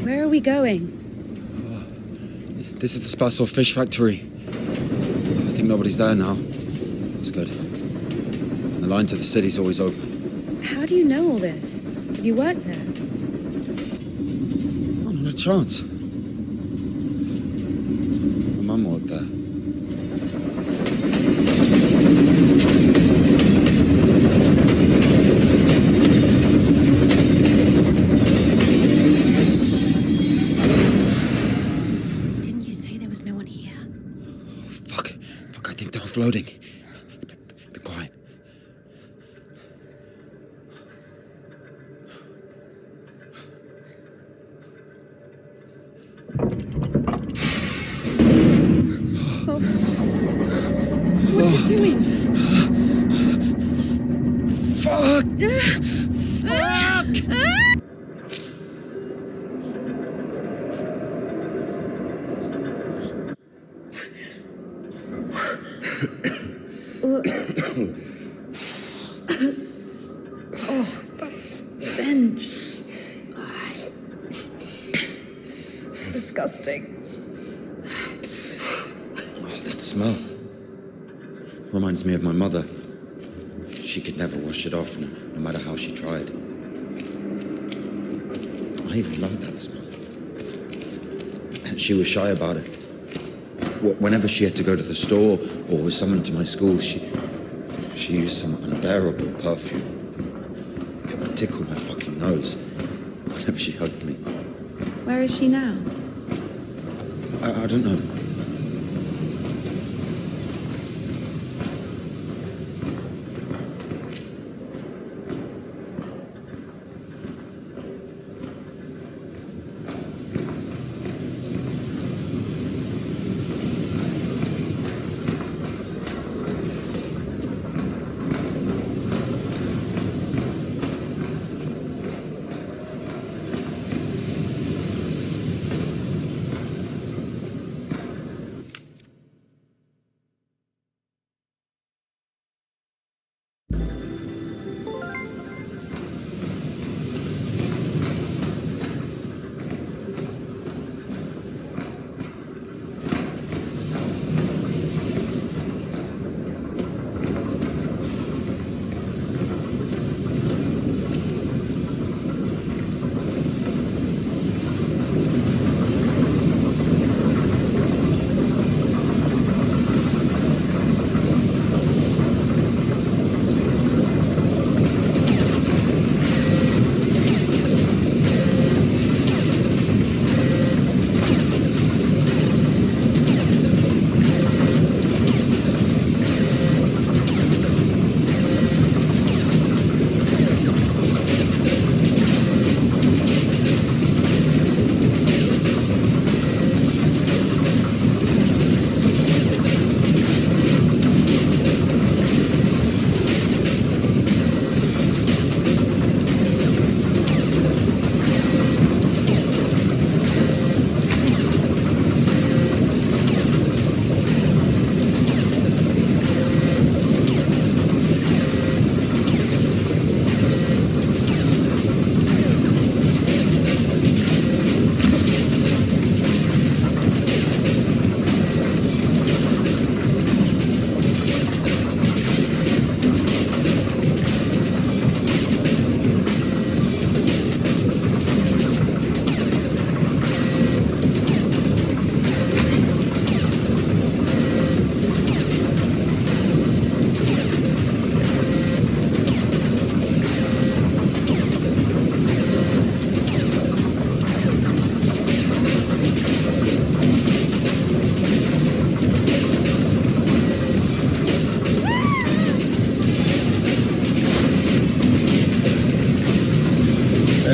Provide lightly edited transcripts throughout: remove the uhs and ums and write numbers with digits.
Where are we going? This is the Spasor fish factory. I think nobody's there now. That's good. The line to the city's always open. How do you know all this? Have you worked there? Oh, not a chance. My mum worked there. Floating. Be quiet. Oh. What's it doing? Fuck! Fuck! Oh, that stench. Disgusting. Oh, that smell. Reminds me of my mother. She could never wash it off, no matter how she tried. I even loved that smell. And she was shy about it. Whenever she had to go to the store or was summoned to my school, she used some unbearable perfume. It would tickle my fucking nose whenever she hugged me. Where is she now? I don't know.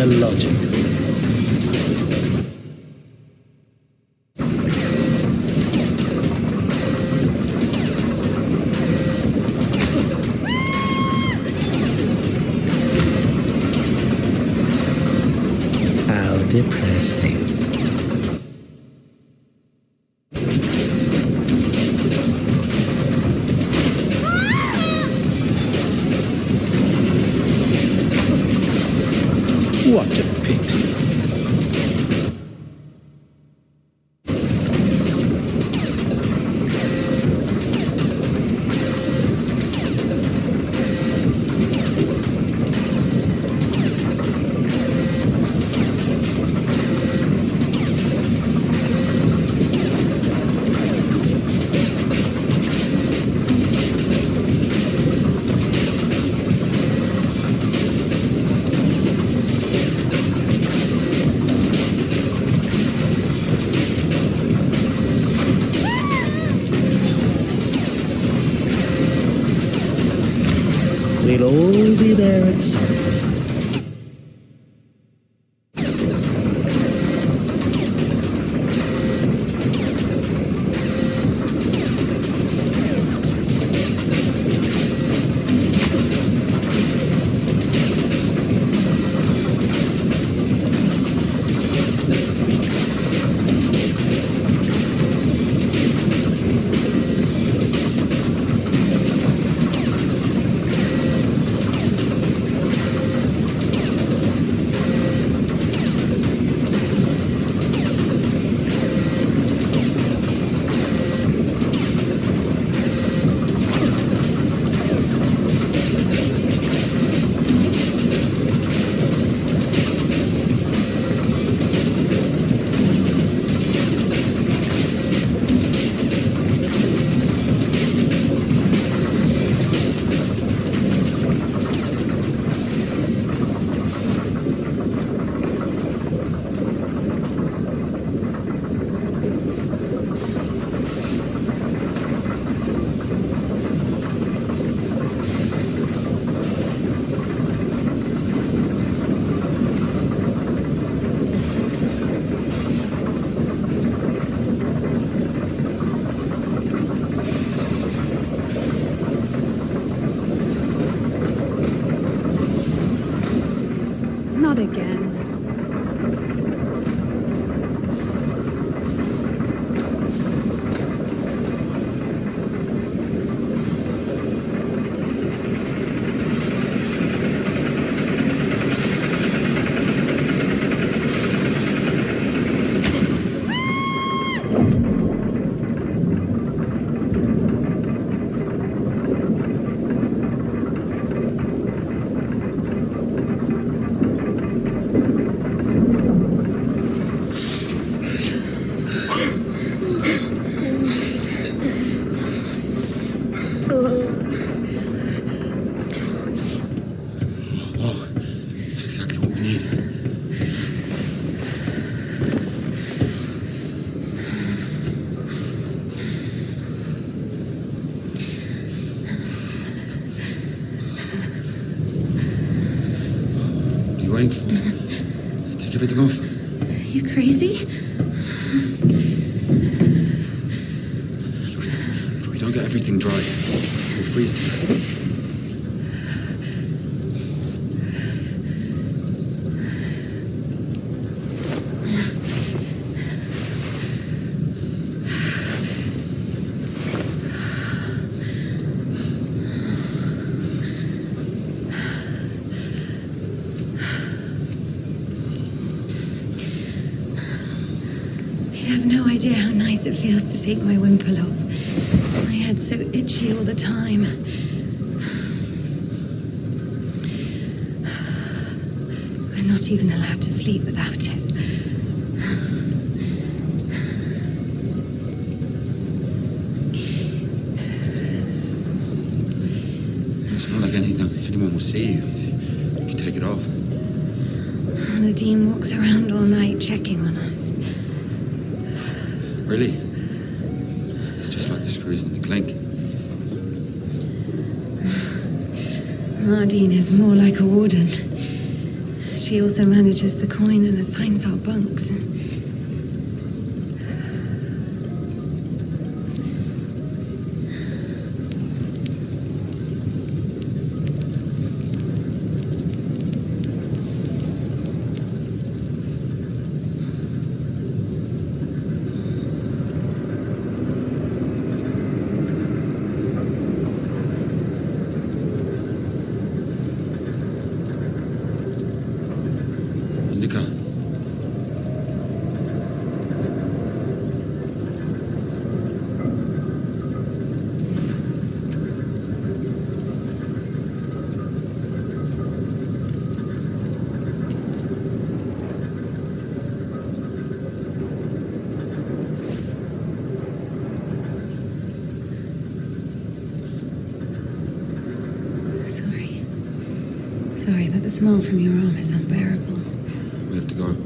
logical. How depressing. What a pity. We'll all be there at some point. Not again. Waiting for? Take everything off. You crazy? If we don't get everything dry, we'll freeze to death. You have no idea how nice it feels to take my wimple off. My head's so itchy all the time. We're not even allowed to sleep without it. It's not like anyone will see you if you take it off. The Dean walks around all night checking on us. Really? It's just like the screws in the clink. Nardine is more like a warden. She also manages the coin and assigns our bunks. Indika. Sorry, but the smell from your arm is unbearable. We have to go.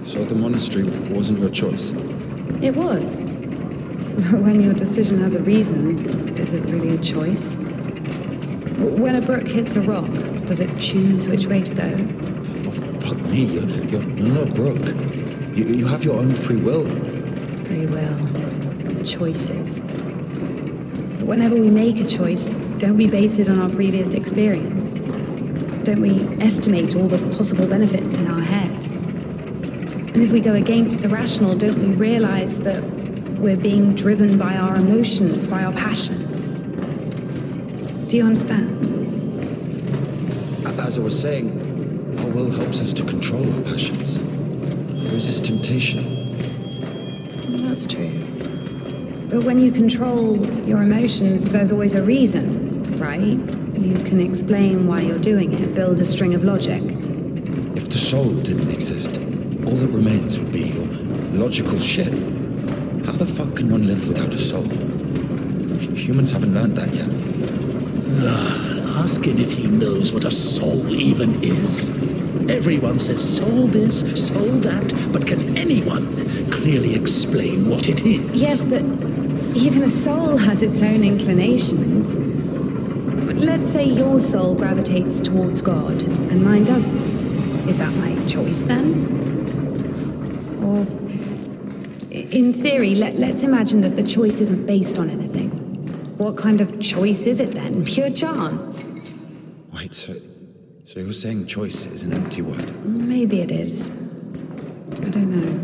So the monastery wasn't your choice? It was. But when your decision has a reason, is it really a choice? When a brook hits a rock, does it choose which way to go? Oh, fuck me, you're not a brook. You have your own free will. Free will. Choices. But whenever we make a choice, don't we base it on our previous experience? Don't we estimate all the possible benefits in our head? And if we go against the rational, don't we realize that we're being driven by our emotions, by our passions? Do you understand? As I was saying, our will helps us to control our passions. Resist temptation. Well, that's true. But when you control your emotions, there's always a reason, right? You can explain why you're doing it, build a string of logic. If the soul didn't exist, all that remains would be your logical shit. How the fuck can one live without a soul? Humans haven't learned that yet. Ask him if he knows what a soul even is. Everyone says soul this, soul that, but can anyone clearly explain what it is? Yes, but even a soul has its own inclinations. Let's say your soul gravitates towards God, and mine doesn't. Is that my choice then? Or, in theory, let's imagine that the choice isn't based on anything. What kind of choice is it then? Pure chance? Wait, so you're saying choice is an empty word? Maybe it is. I don't know.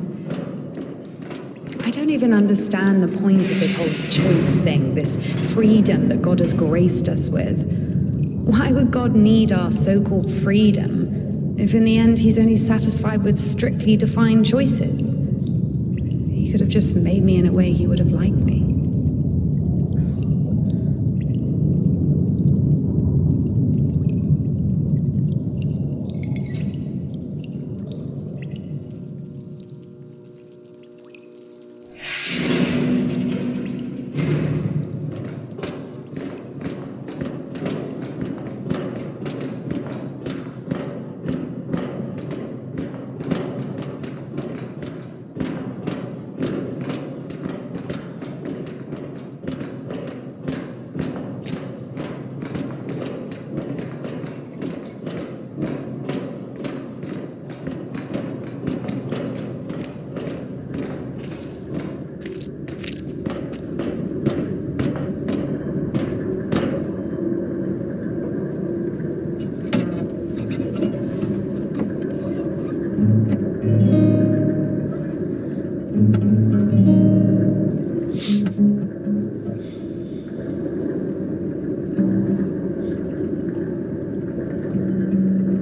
I don't even understand the point of this whole choice thing, this freedom that God has graced us with. Why would God need our so-called freedom if in the end he's only satisfied with strictly defined choices? He could have just made me in a way he would have liked me.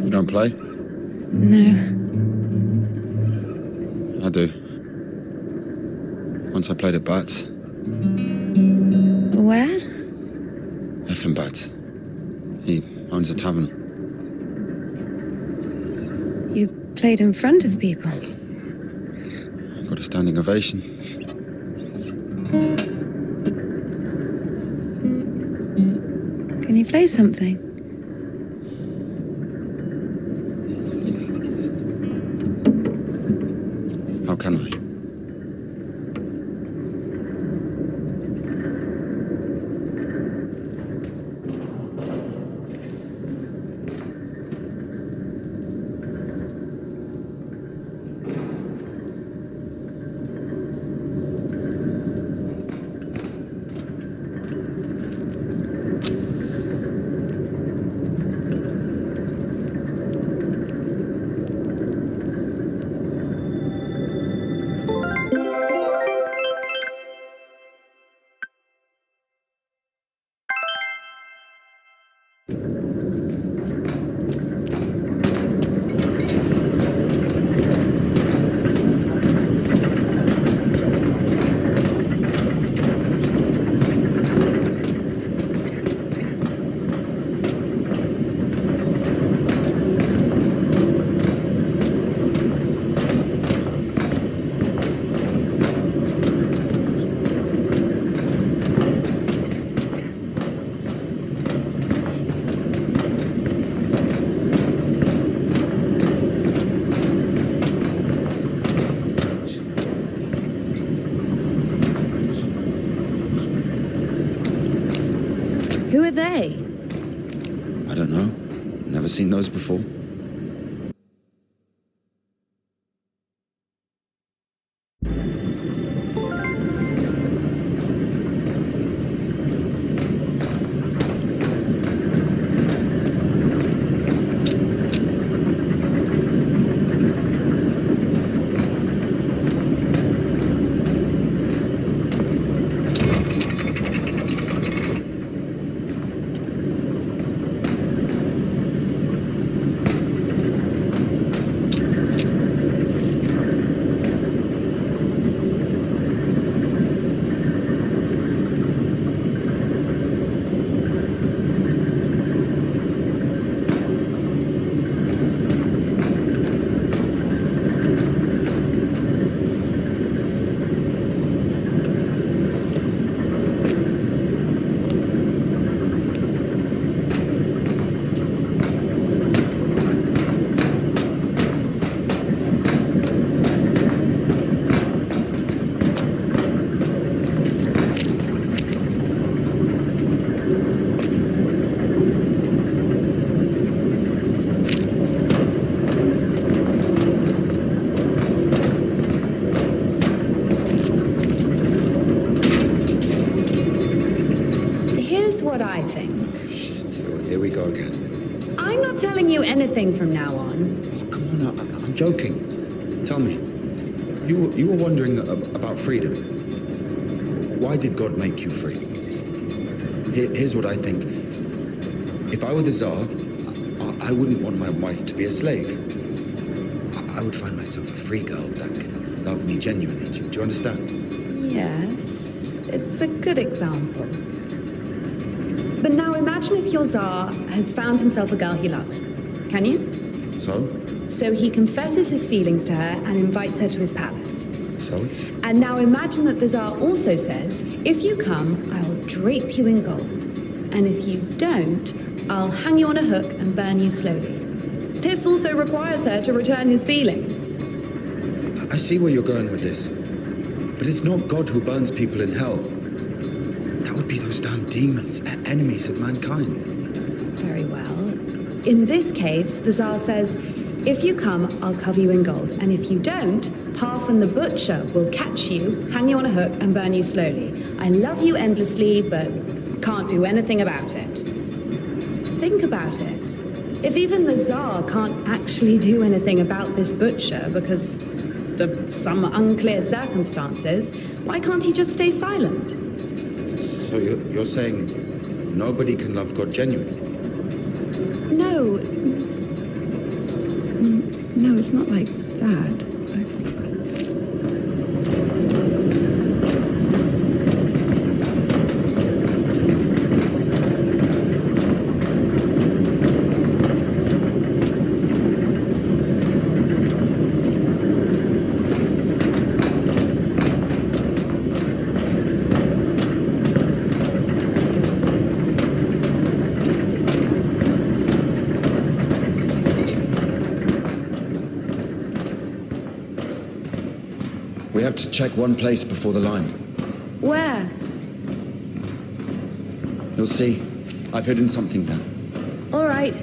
You don't play? No. I do. Once I played at Bats. Where? Effing Bats. He owns a tavern. You played in front of people. I got a standing ovation. Can you play something? are they? I don't know. Never seen those before. What I think. Shit, here we go again. I'm not telling you anything from now on. Oh, come on, I'm joking. Tell me, you were wondering about freedom. Why did God make you free? Here's what I think. If I were the Tsar, I wouldn't want my wife to be a slave. I would find myself a free girl that can love me genuinely. Do you understand? Yes, it's a good example. But now imagine if your Tsar has found himself a girl he loves. Can you? So? So he confesses his feelings to her and invites her to his palace. So? And now imagine that the Tsar also says, if you come, I'll drape you in gold. And if you don't, I'll hang you on a hook and burn you slowly. This also requires her to return his feelings. I see where you're going with this. But it's not God who burns people in hell. That would be those damn demons, enemies of mankind. Very well. In this case, the Tsar says, if you come, I'll cover you in gold. And if you don't, Parfin the Butcher will catch you, hang you on a hook, and burn you slowly. I love you endlessly, but can't do anything about it. Think about it. If even the Tsar can't actually do anything about this butcher because of some unclear circumstances, why can't he just stay silent? So you're saying nobody can love God genuinely? No. No, it's not like that. We have to check one place before the line. Where? You'll see. I've hidden something there. All right.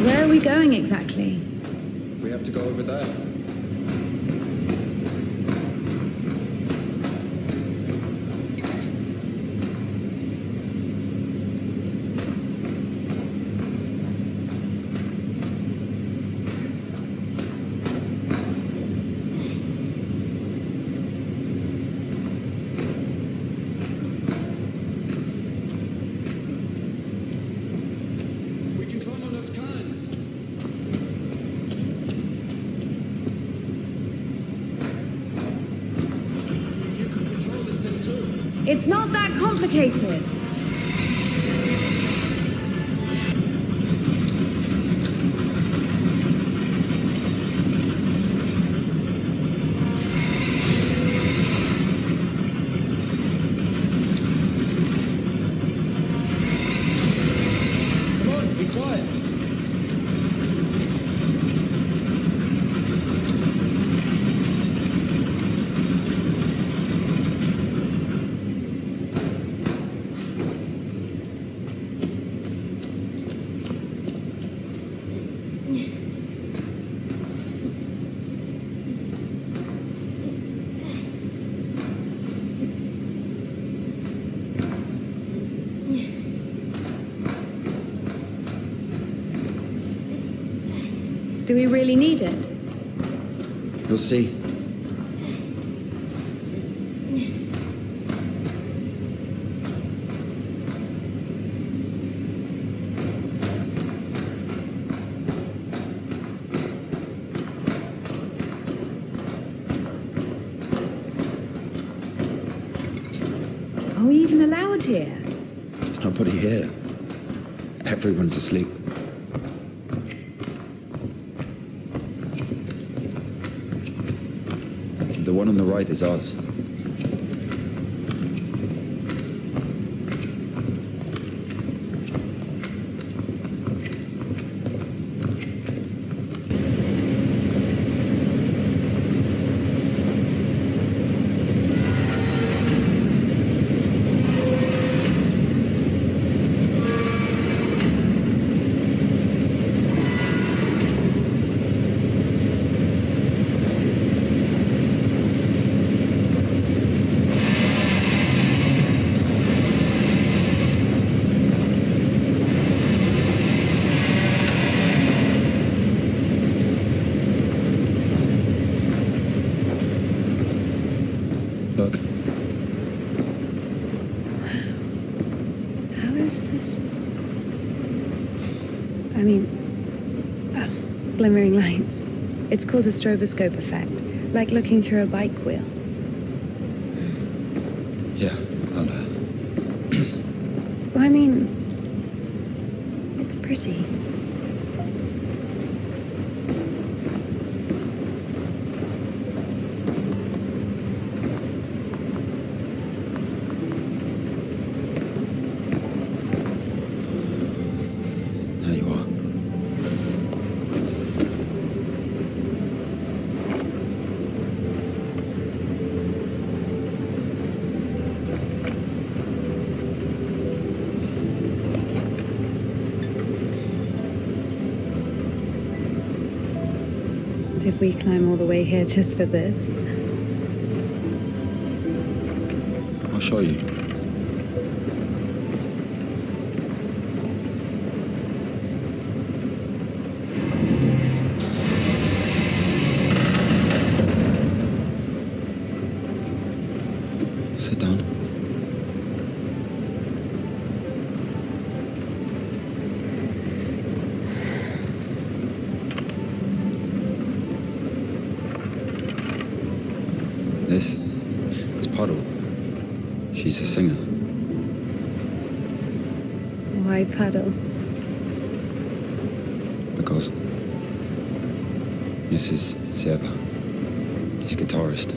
Where are we going exactly? We have to go over there. It's not that complicated. Come on, be quiet. Do we really need it? You'll see. Are we even allowed here? There's nobody here. Everyone's asleep. The one on the right is ours. Look, How is this? I mean, glimmering lights. It's called a stroboscope effect, like looking through a bike wheel. yeah, I'll, I mean, it's pretty. there you are. And if we climb all the way here just for this? I'll show you. Sit down. This Puddle, she's a singer. Why paddle? Because this is Seva. He's guitarist.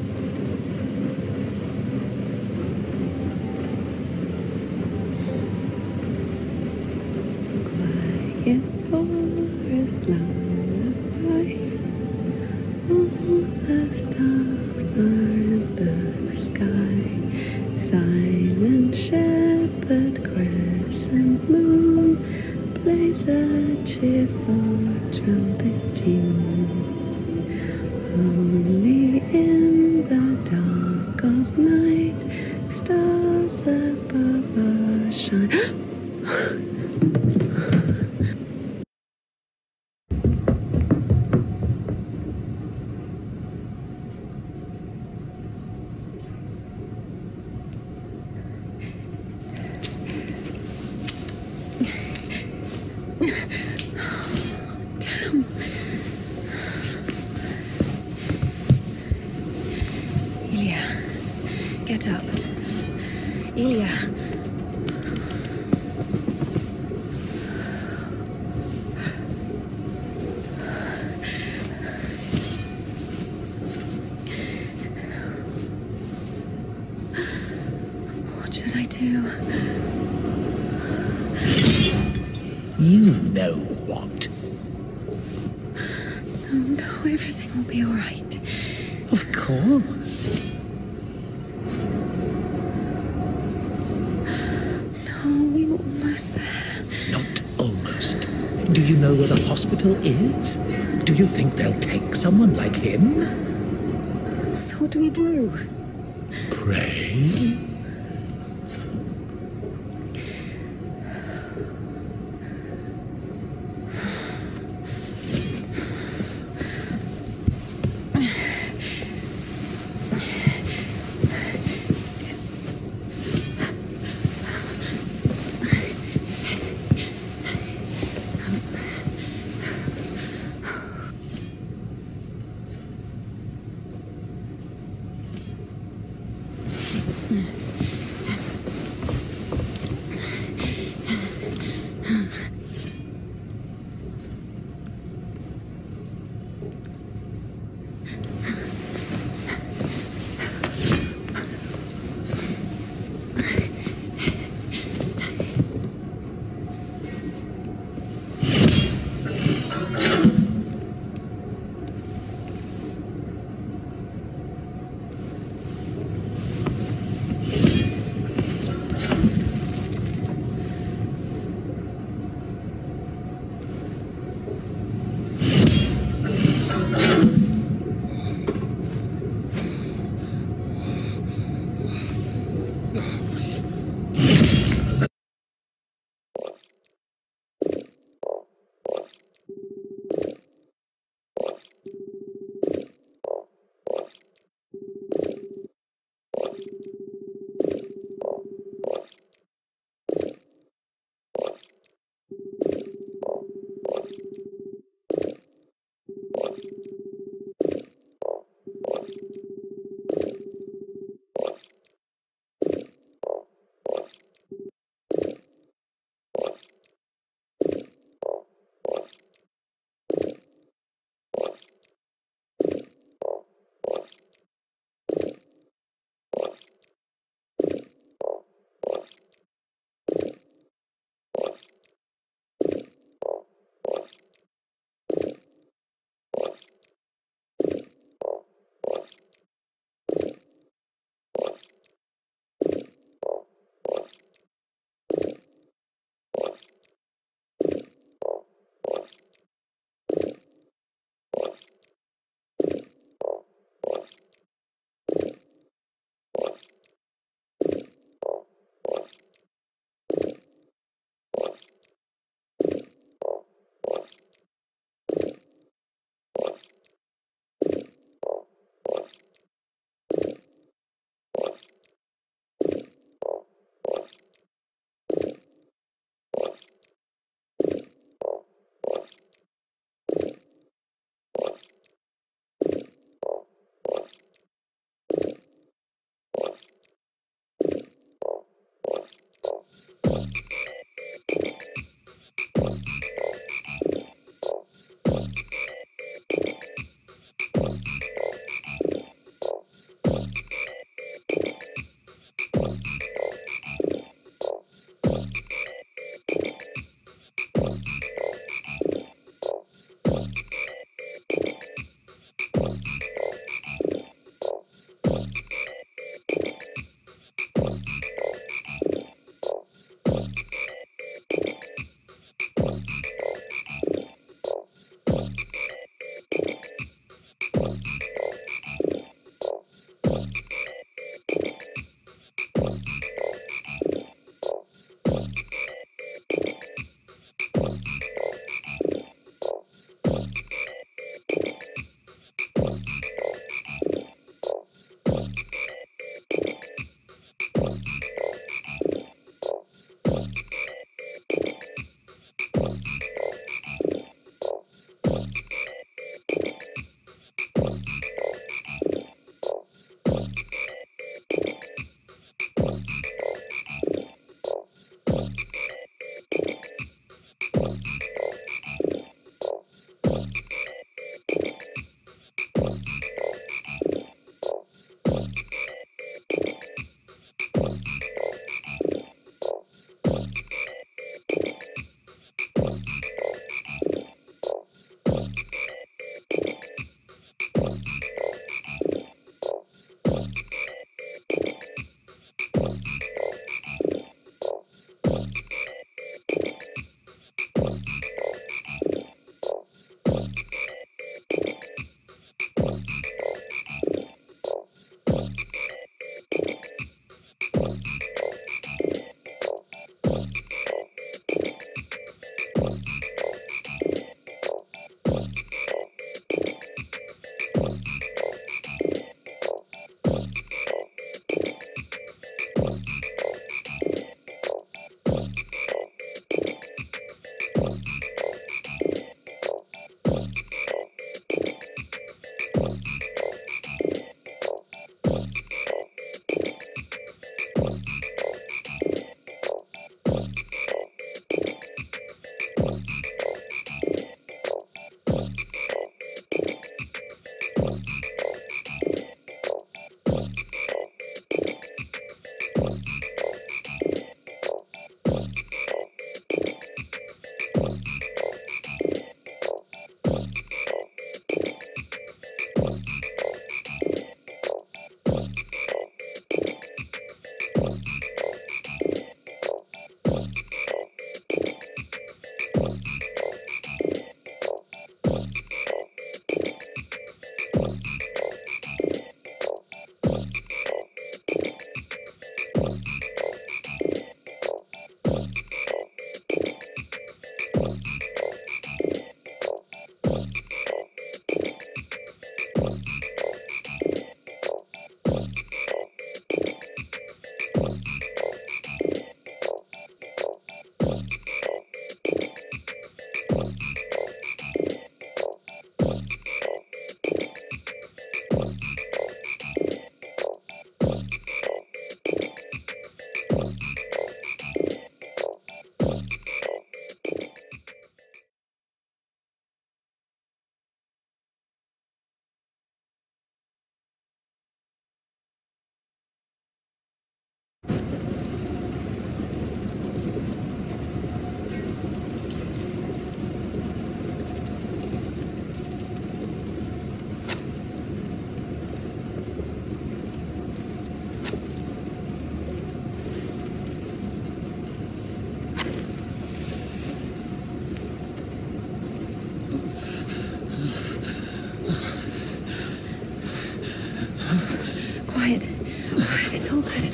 Quiet forest lullaby. All the stars are in the sky. Silent shepherd, crescent moon plays a cheerful trumpet tune. Only in the dark of night, stars above us shine. Damn. Ilya, get up. Ilya. What should I do? You know what? No, everything will be all right. Of course. No, we were almost there. Not almost. Do you know where the hospital is? Do you think they'll take someone like him? So what do we do? Pray?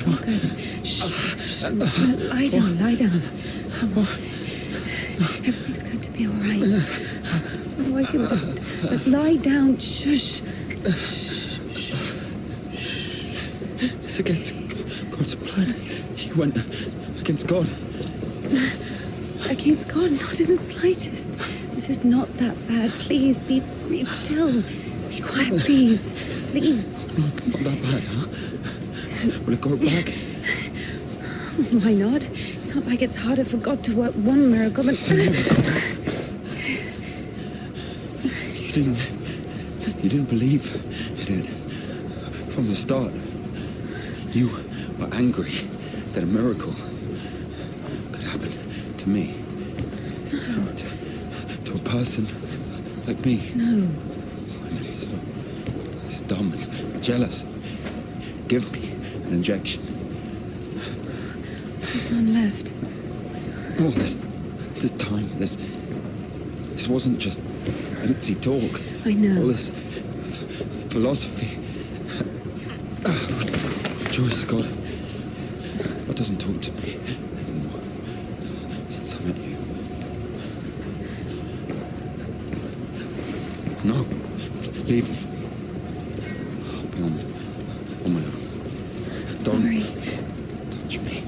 all good. Shh. Lie down, lie down. Come on. Everything's going to be all right. Otherwise you would have... Lie down. Shush. It's against God's plan. You went against God. Against God? Not in the slightest. This is not that bad. Please, be still. Be quiet, please. Please. Not that bad, huh? Will it go back? Why not? It's not like it's harder for God to work one miracle than... You didn't believe in it from the start. You were angry that a miracle could happen to me. No. To a person like me. No. I'm so dumb and jealous. Give me an injection. There's none left. All this time, this wasn't just empty talk. I know. All this philosophy. Joyce, God doesn't talk to me anymore since I met you. No, leave me. I'll be on my own. I'm sorry. Don't touch me.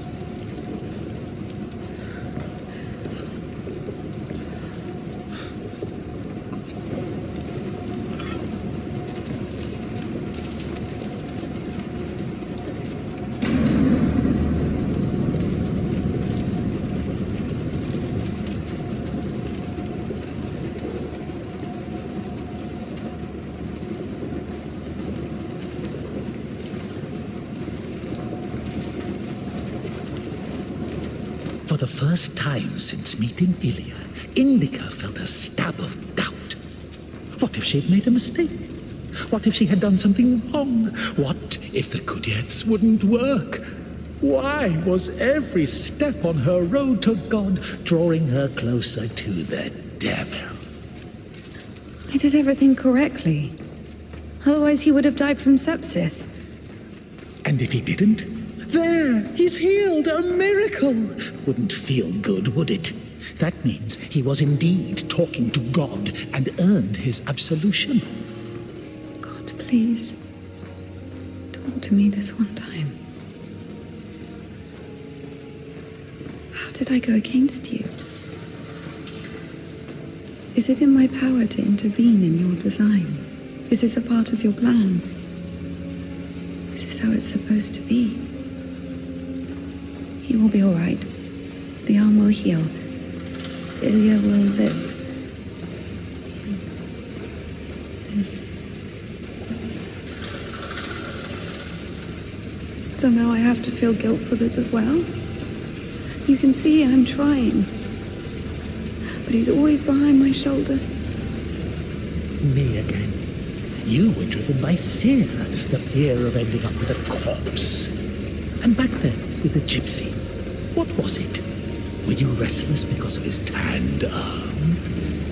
For the first time since meeting Ilya, Indika felt a stab of doubt. What if she'd made a mistake? What if she had done something wrong? What if the Kudyats wouldn't work? Why was every step on her road to God drawing her closer to the devil? I did everything correctly. Otherwise he would have died from sepsis. And if he didn't? There, he's healed, a miracle. Wouldn't feel good, would it? That means he was indeed talking to God and earned his absolution. God, please. Talk to me this one time. How did I go against you? Is it in my power to intervene in your design? Is this a part of your plan? Is this how it's supposed to be? He will be all right. The arm will heal. Ilya will live. So now I have to feel guilt for this as well? You can see I'm trying. But he's always behind my shoulder. Me again. You were driven by fear. The fear of ending up with a corpse. And back then, with the gypsy, what was it? Were you restless because of his tanned arms?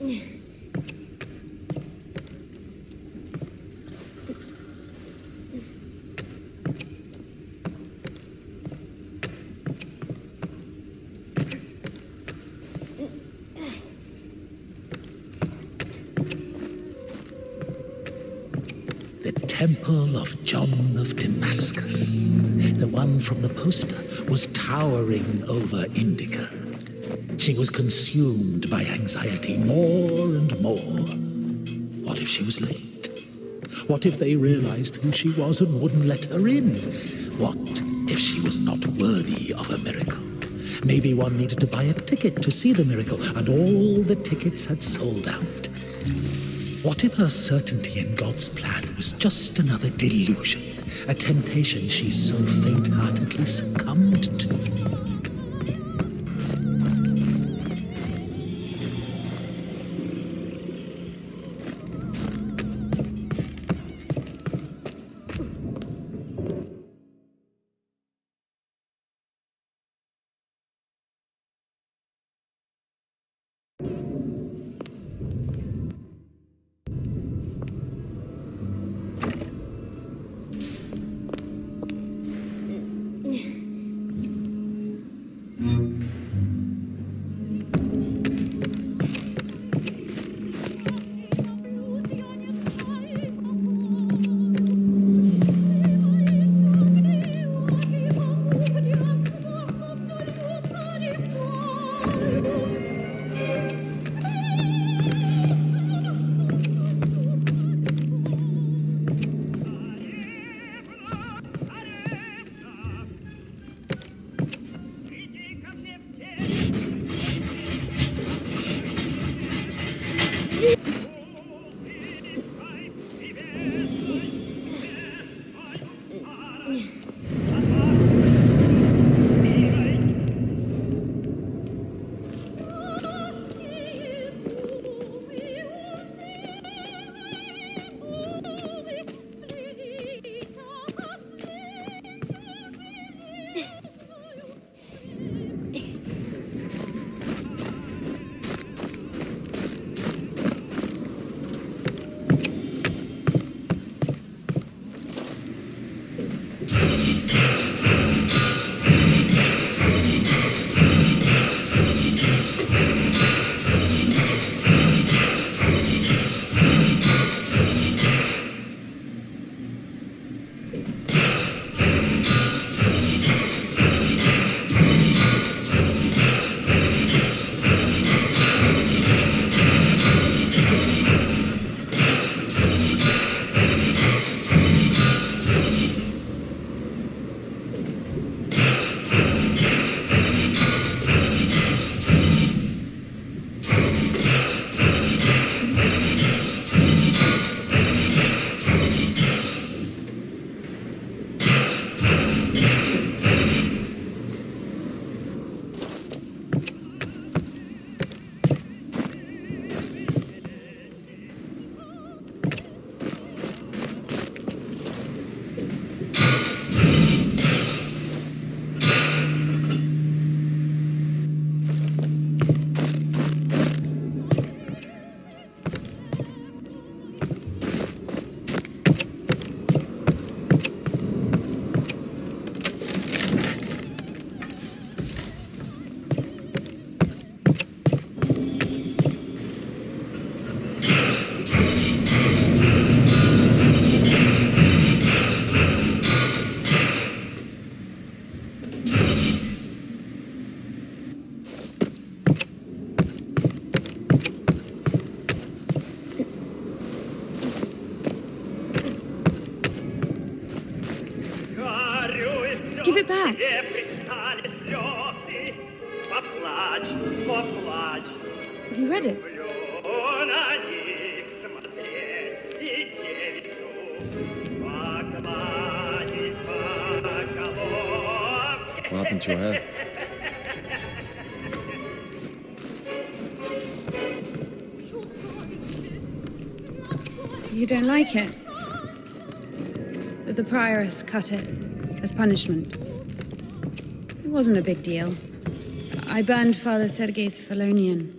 The Temple of John of Damascus, the one from the poster, was towering over Indika. She was consumed by anxiety more and more. What if she was late? What if they realized who she was and wouldn't let her in? What if she was not worthy of a miracle? Maybe one needed to buy a ticket to see the miracle, and all the tickets had sold out. What if her certainty in God's plan was just another delusion, a temptation she so faint-heartedly succumbed to? Give it back. Have you read it? What happened to her hair? You don't like it? That the prioress cut it as punishment. It wasn't a big deal. I burned Father Sergei's Felonian.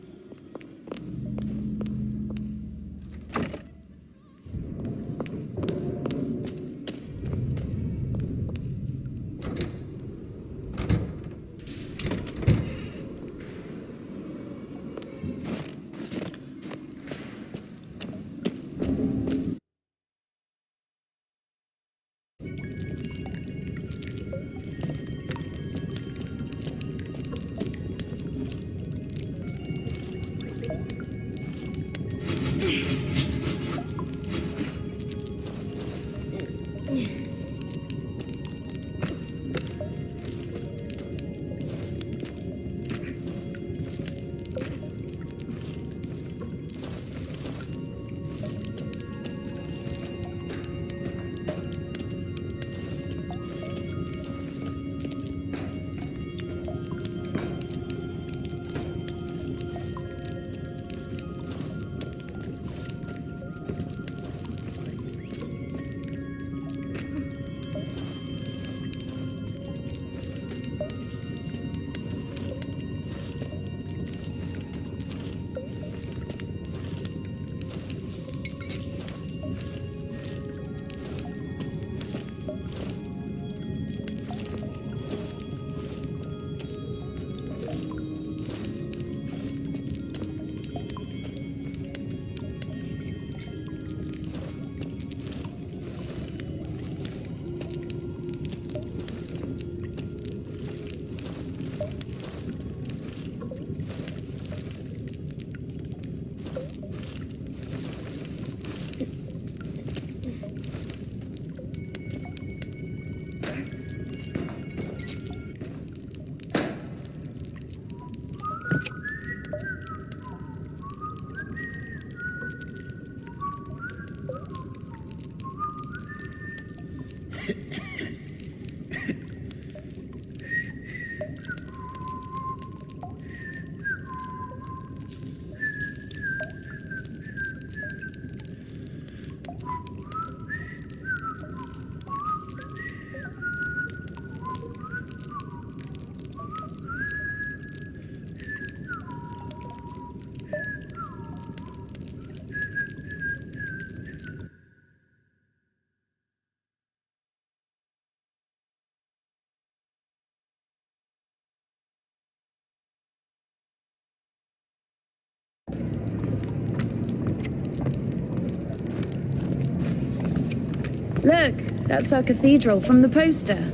Look, that's our cathedral from the poster.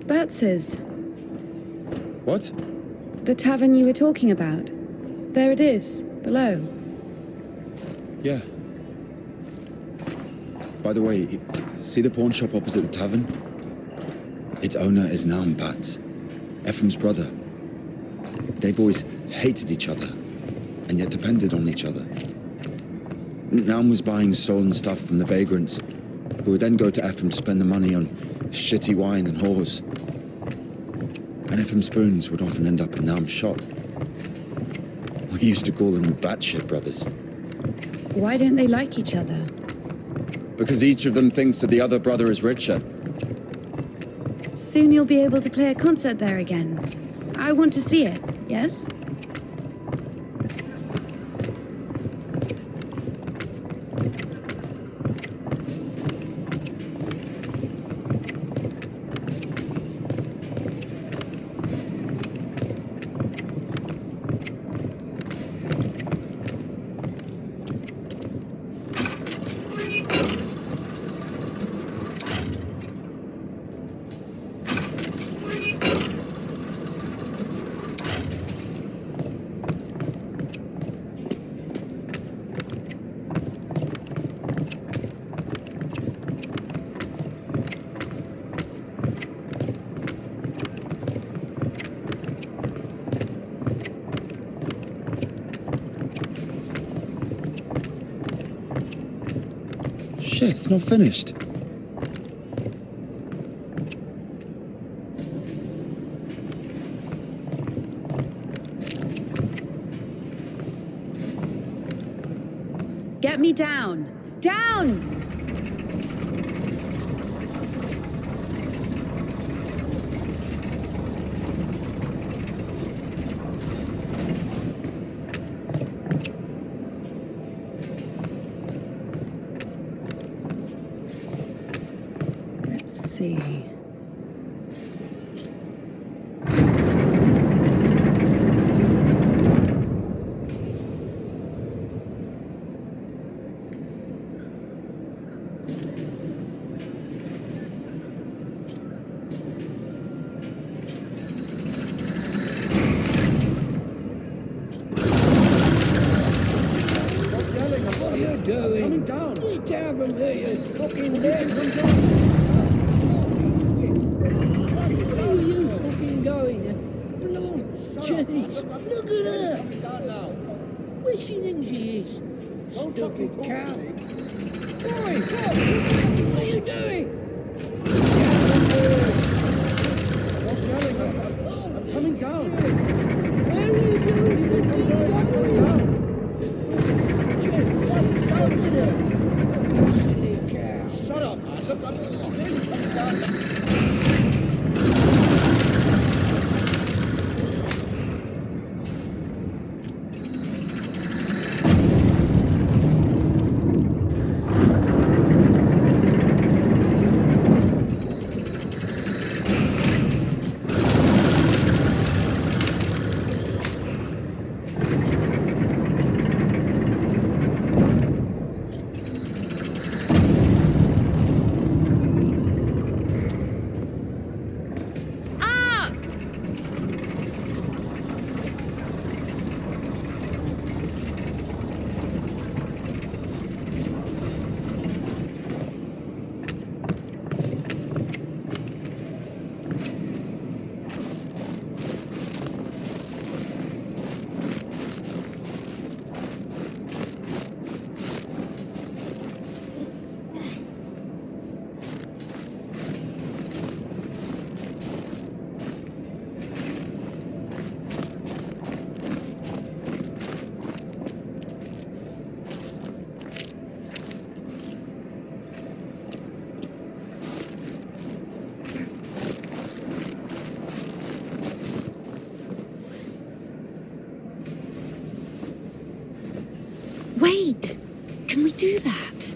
Bertz's. What? The tavern you were talking about. There it is, below. Yeah. By the way, see the pawn shop opposite the tavern? Its owner is Naum Batz, Ephraim's brother. They've always hated each other, and yet depended on each other. Naum was buying stolen stuff from the vagrants, who would then go to Ephraim to spend the money on shitty wine and whores. And Ephraim's spoons would often end up in Naum's shop. We used to call them the Batshit brothers. Why don't they like each other? Because each of them thinks that the other brother is richer. Soon you'll be able to play a concert there again. I want to see it, yes? Shit, it's not finished. Get me down! Down! Let's see. What are you doing? Get down from here, you fucking dead. Where are you fucking going? Jeez, look at her. Where's she think she is? Stupid cow. Boy, what are you doing? I'm coming down. Where are you fucking going? Look at her. Fucking silly cow. Shut up, man. Look, I'm coming down. do that?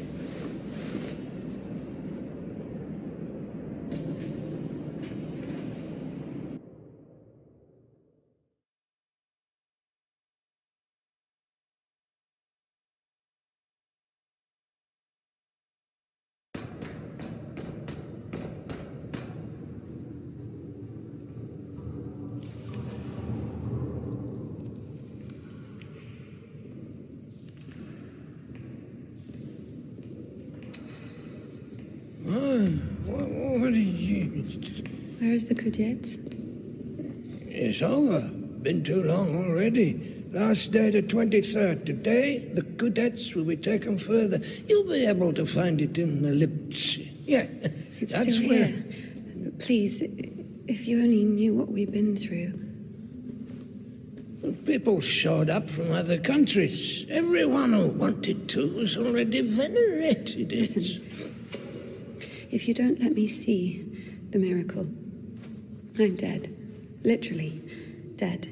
What did you... Where is the cadet? It's over. Been too long already. Last day the 23rd. Today, the cadets will be taken further. You'll be able to find it in the lips. Yeah, It's that's still where... here. Please, if you only knew what we've been through. People showed up from other countries. Everyone who wanted to was already venerated it. Listen, if you don't let me see the miracle, I'm dead. Literally dead.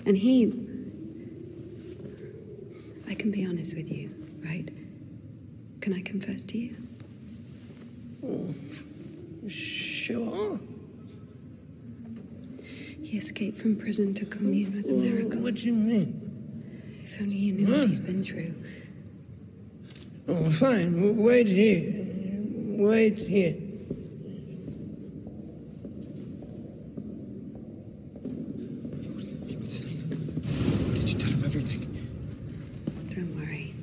And I can be honest with you, right? Can I confess to you? Sure. He escaped from prison to commune with the miracle. What do you mean? If only you knew what he's been through. Oh, fine. Wait here. Wait here. Did you tell him everything? Don't worry.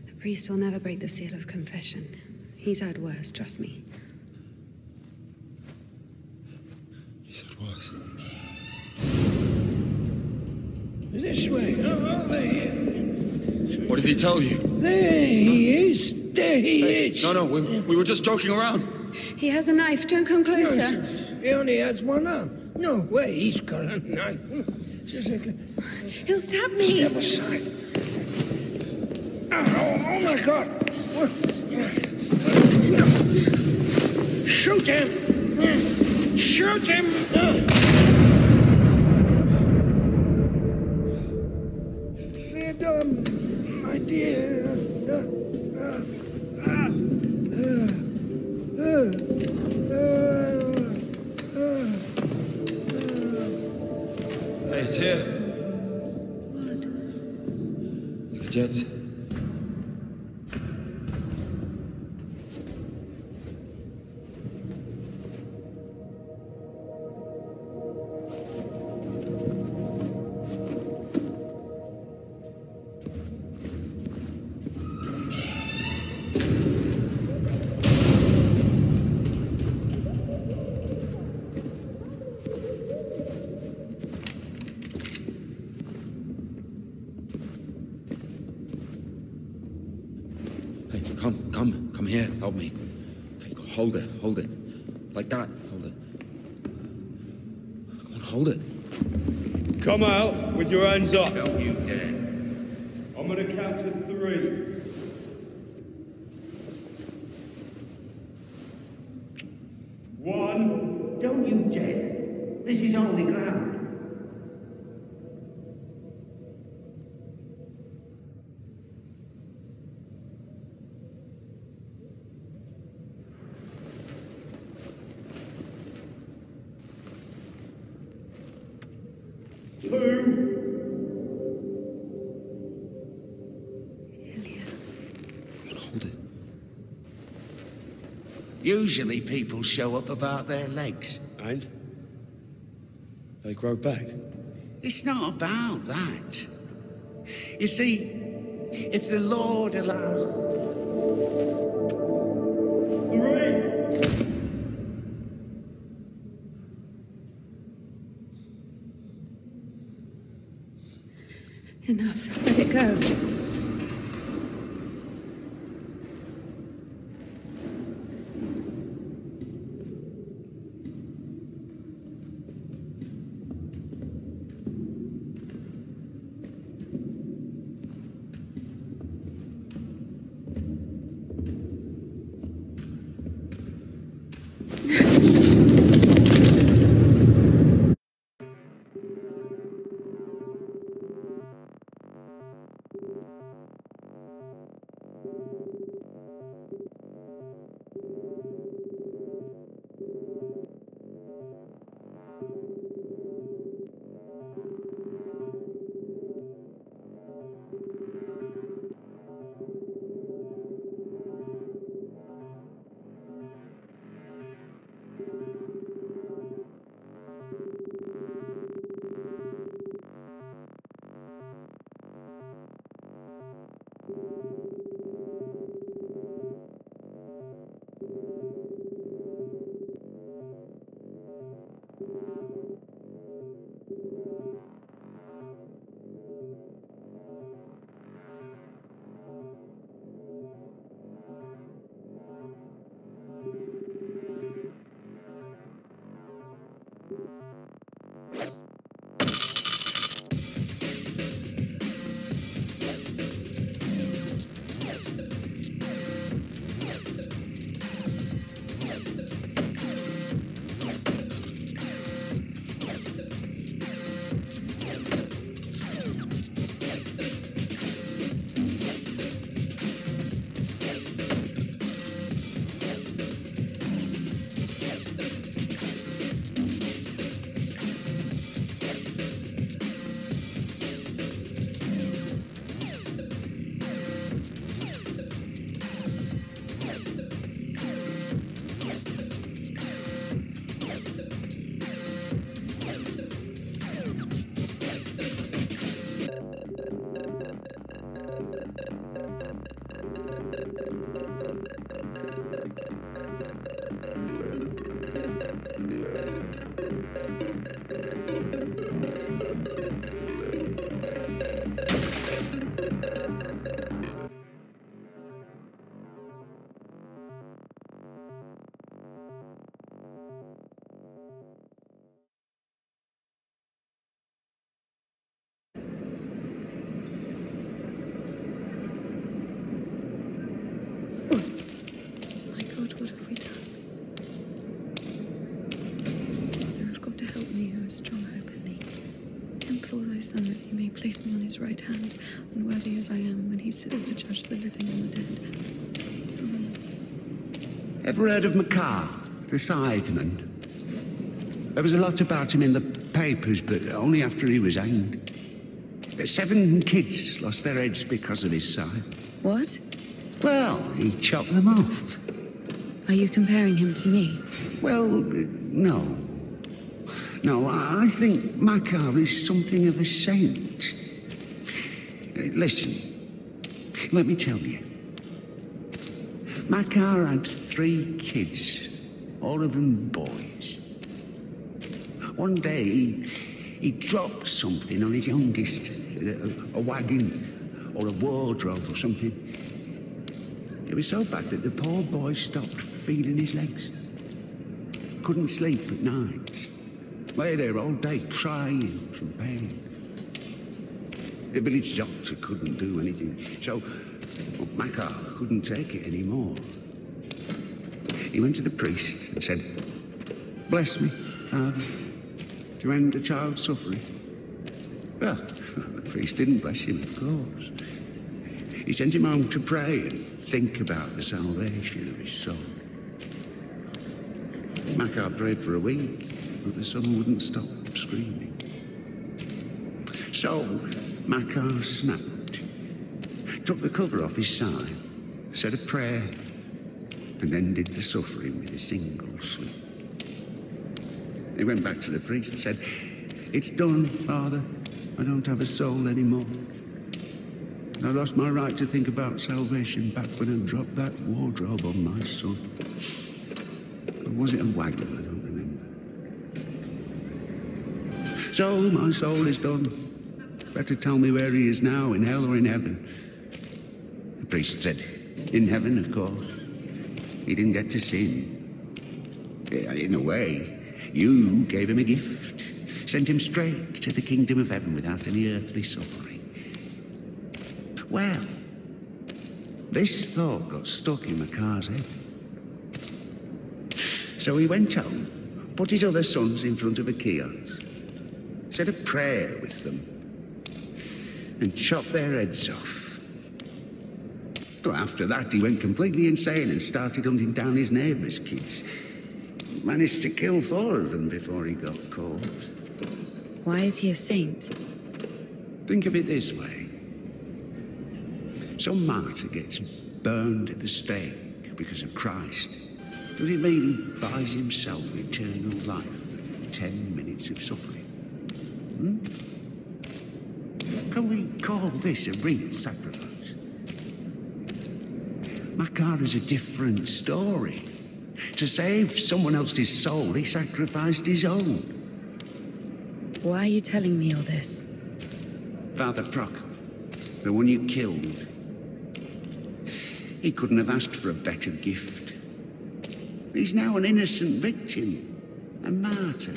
A priest will never break the seal of confession. He's had worse, trust me. He said worse. This way. Oh, there. What did he tell you? There he is. There he is. No, we were just joking around. He has a knife. Don't come closer. No, he only has one arm. No way, he's got a knife. Just like a... He'll stab me. Step aside. Oh my God. Shoot him. Shoot him. Freedom, my dear. Hey, it's here. What? The cadets. Hey, come here, help me. Okay, hold it. Like that, hold it. Come on, hold it. Come out with your hands up. Don't you dare. I'm gonna count to 3. One. Don't you dare. This is only ground. Ilya. Hold it. Usually people show up about their legs. And? They grow back. It's not about that. You see, if the Lord allows... 3. Enough. Let it go. implore thy Son that he may place me on his right hand, unworthy as I am when he sits to judge the living and the dead. Amen. Ever heard of Makar, the Sideman? There was a lot about him in the papers, but only after he was hanged. 7 kids lost their heads because of his side. What? Well, he chopped them off. Are you comparing him to me? Well, no. No, I think Makar is something of a saint. Listen, let me tell you. Makar had 3 kids, all of them boys. One day, he dropped something on his youngest, a wagon or a wardrobe or something. It was so bad that the poor boy stopped feeling his legs. Couldn't sleep at night. Lay there all day crying from pain. The village doctor couldn't do anything, so Makar couldn't take it anymore. He went to the priest and said, "Bless me, Father, to end the child's suffering." Well, the priest didn't bless him, of course. He sent him home to pray and think about the salvation of his soul. Makar prayed for a week, but the son wouldn't stop screaming. So Makar snapped, took the cover off his side, said a prayer, and ended the suffering with a single sweep. He went back to the priest and said, "It's done, Father. I don't have a soul anymore. I lost my right to think about salvation back when I dropped that wardrobe on my son. Or was it a wagon? I don't remember. So my soul is done. Better tell me where he is now, in hell or in heaven." The priest said, "In heaven, of course. He didn't get to sin. In a way, you gave him a gift. Sent him straight to the kingdom of heaven without any earthly suffering." Well, this thought got stuck in Makar's head. So he went home, put his other sons in front of a kiosk, said a prayer with them, and chopped their heads off. But after that, he went completely insane and started hunting down his neighbour's kids. Managed to kill 4 of them before he got caught. Why is he a saint? Think of it this way. Some martyr gets burned at the stake because of Christ. Does it mean he buys himself eternal life for 10 minutes of suffering? Can we call this a real sacrifice? Makar is a different story. To save someone else's soul, he sacrificed his own. Why are you telling me all this? Father Proc, the one you killed, he couldn't have asked for a better gift. He's now an innocent victim, a martyr.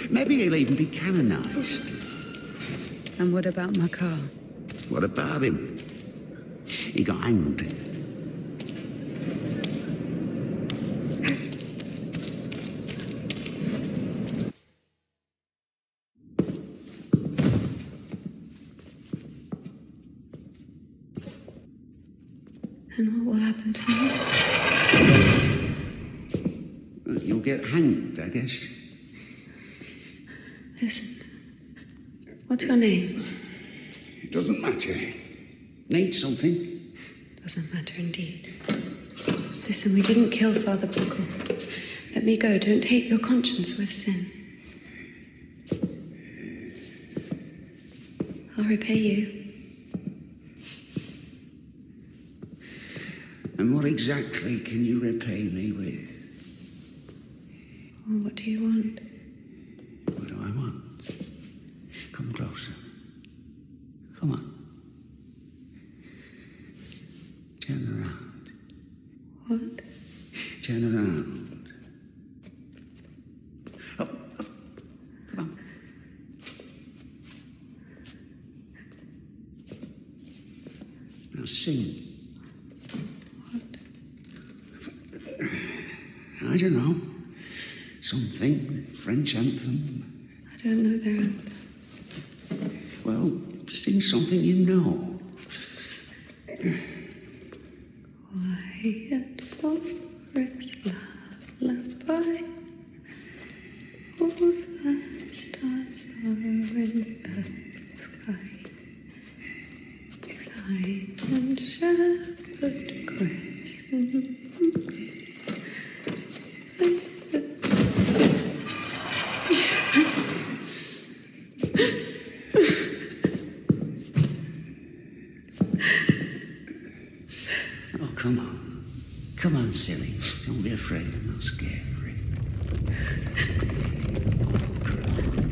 Maybe he'll even be canonized. And what about Makar? What about him? He got hanged. And what will happen to me? You'll get hanged, I guess. Listen, what's your name? It doesn't matter. Need something? Doesn't matter indeed. Listen, we didn't kill Father Buckle. Let me go. Don't taint your conscience with sin. I'll repay you. And what exactly can you repay me with? Well, what do you want? What do I want? Come closer. Come on. Turn around. What? Turn around. Up, up. Come on. Now sing. I don't know. Something. French anthem. I don't know their anthem. Well, sing something you know. Quiet forest lullaby. All the stars are in the sky. Silent shepherd crescent. Oh, come on. Come on, silly. Don't be afraid. I'm not scared.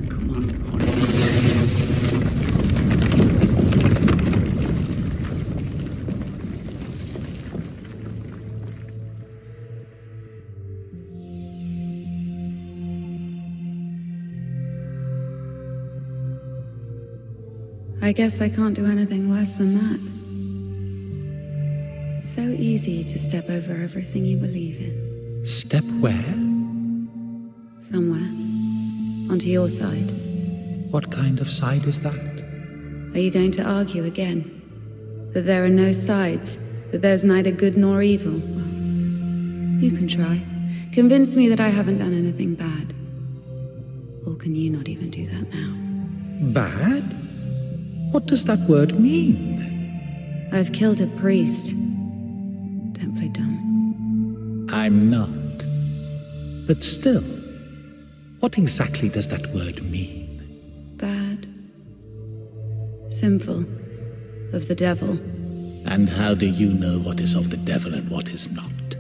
Come on, honey. I guess I can't do anything worse than that. It's so easy to step over everything you believe in. Step where? Somewhere. Onto your side. What kind of side is that? Are you going to argue again? That there are no sides? That there's neither good nor evil? Well, you can try. Convince me that I haven't done anything bad. Or can you not even do that now? Bad? What does that word mean? I've killed a priest. Don't play dumb. I'm not. But still, what exactly does that word mean? Bad. Sinful. Of the devil. And how do you know what is of the devil and what is not?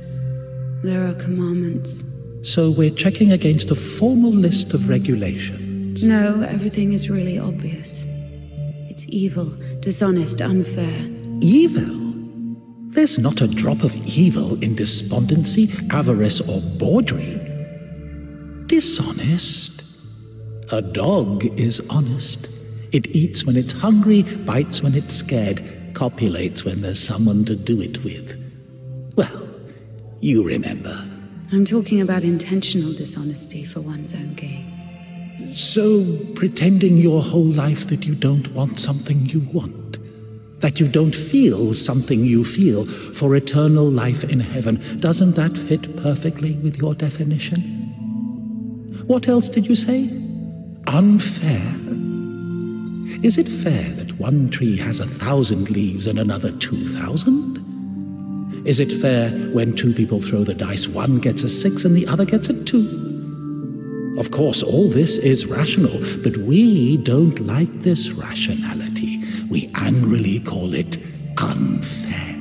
There are commandments. So we're checking against a formal list of regulations. No, everything is really obvious. It's evil, dishonest, unfair. Evil? There's not a drop of evil in despondency, avarice, or bawdry. Dishonest? A dog is honest. It eats when it's hungry, bites when it's scared, copulates when there's someone to do it with. Well, you remember. I'm talking about intentional dishonesty for one's own gain. So, pretending your whole life that you don't want something you want, that you don't feel something you feel for eternal life in heaven, doesn't that fit perfectly with your definition? What else did you say? Unfair? Is it fair that one tree has 1,000 leaves and another 2,000? Is it fair when two people throw the dice, one gets a 6 and the other gets a 2? Of course, all this is rational, but we don't like this rationality. We angrily call it unfair.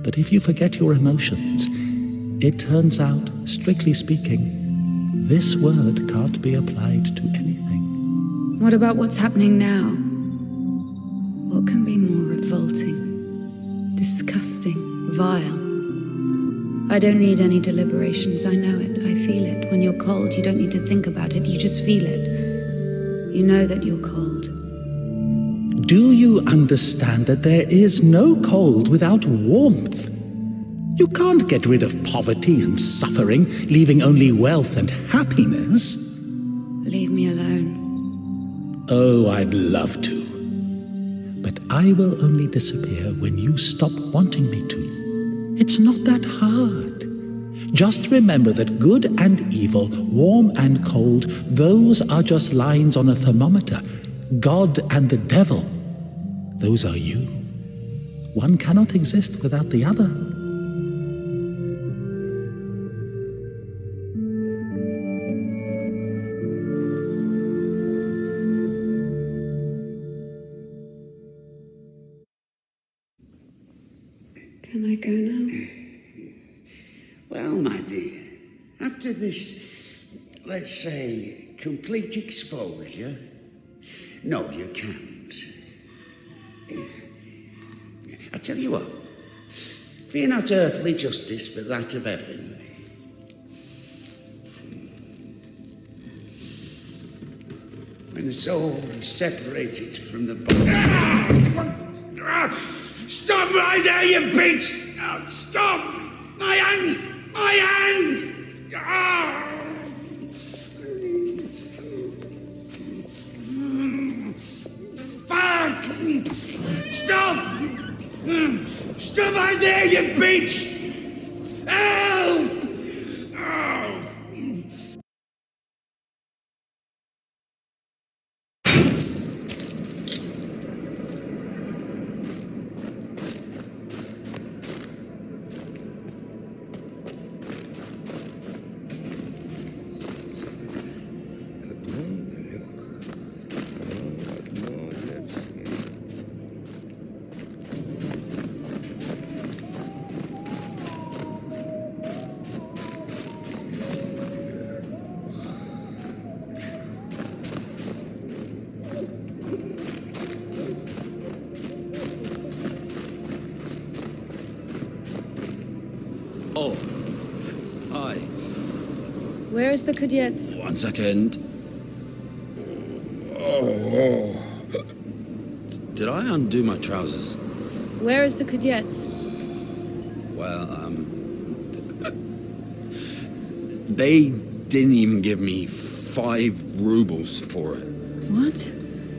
But if you forget your emotions, it turns out, strictly speaking, this word can't be applied to anything. What about what's happening now? What can be more revolting, disgusting, vile? I don't need any deliberations, I know it, I feel it. When you're cold, you don't need to think about it, you just feel it. You know that you're cold. Do you understand that there is no cold without warmth? You can't get rid of poverty and suffering, leaving only wealth and happiness. Leave me alone. Oh, I'd love to. But I will only disappear when you stop wanting me to. It's not that hard. Just remember that good and evil, warm and cold, those are just lines on a thermometer. God and the devil, those are you. One cannot exist without the other. Can I go now? Well, my dear, after this, let's say, complete exposure, no, you can't. I tell you what, fear not earthly justice, but that of heaven. When the soul is separated from the body... Stop right there, you bitch! Oh, stop! My hand! My hand! Come out there, you bitch! Help! Oh. Oh. Hi. Where is the cadet? 1 second. Oh. Did I undo my trousers? Where is the cadet? Well, they didn't even give me 5 rubles for it. What?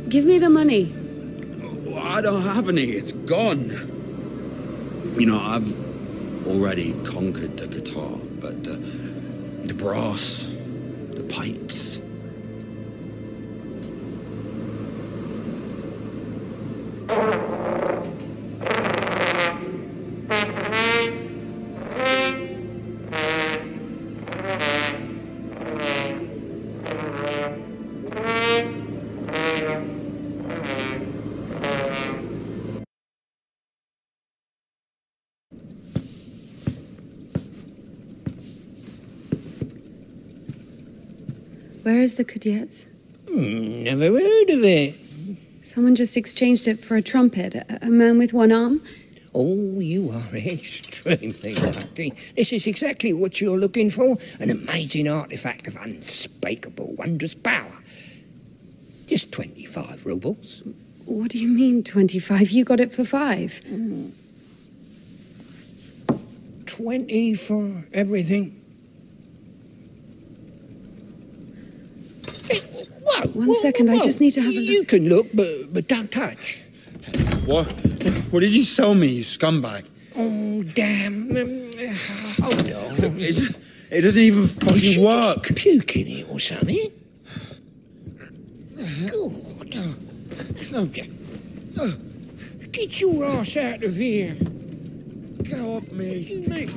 Give me the money. I don't have any. It's gone. You know, I've already conquered the guitar, but the brass, the pipes. Where is the cadet? Never heard of it. Someone just exchanged it for a trumpet. A man with one arm? Oh, you are extremely lucky. This is exactly what you're looking for. An amazing artifact of unspeakable wondrous power. Just 25 rubles. What do you mean, 25? You got it for 5. 20 for everything. Hey, whoa, One second, I just need to have a look. You can look, but don't touch. What? What did you sell me, you scumbag? Oh, damn. Hold on. It doesn't even fucking work. Just puke in it or something. God. Get your ass out of here. Get off me. Excuse me.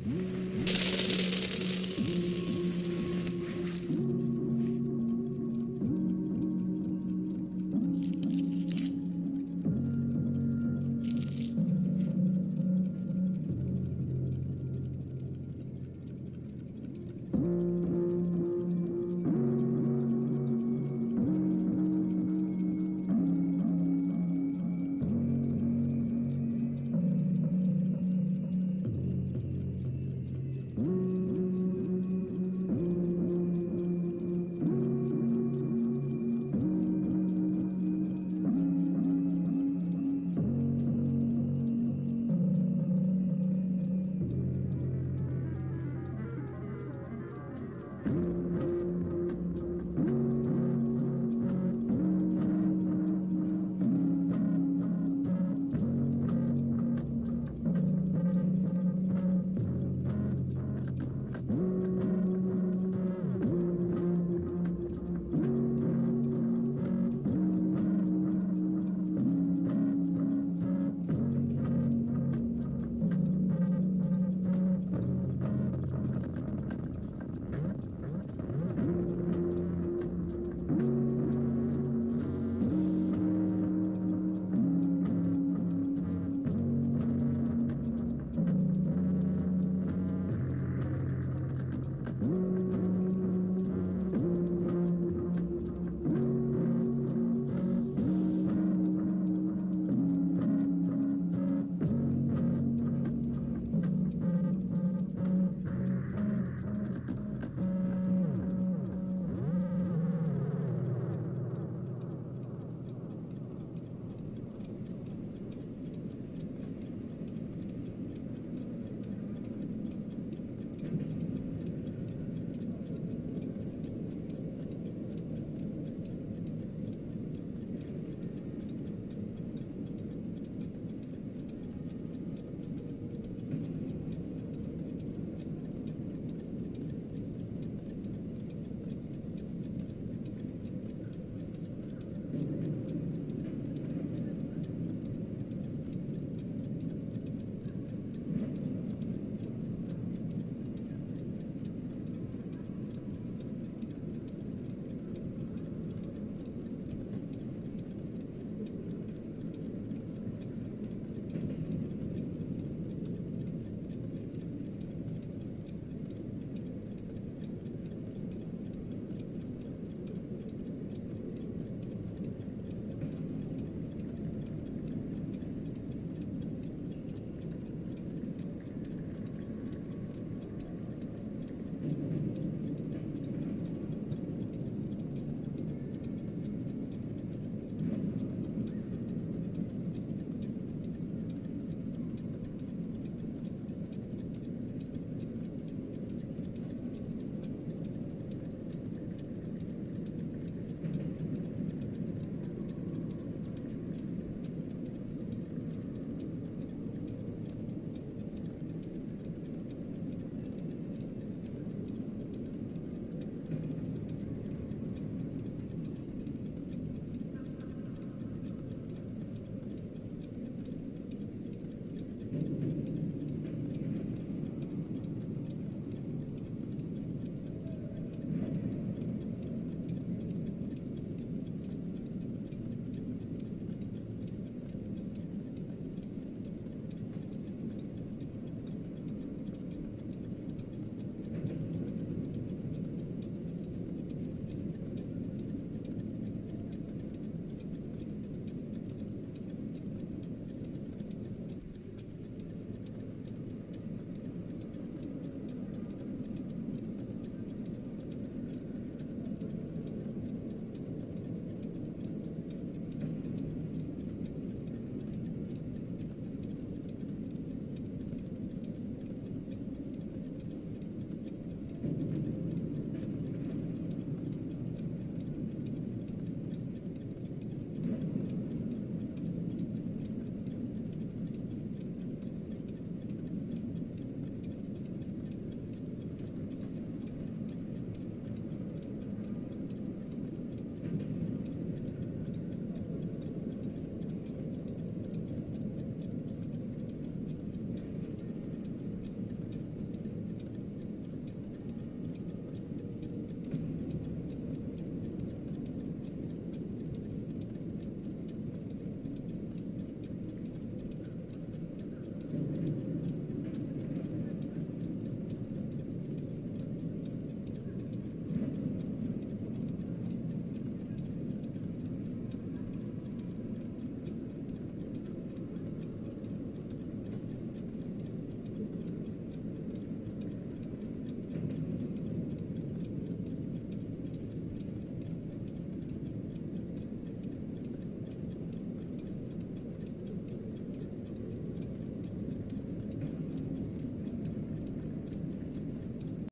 We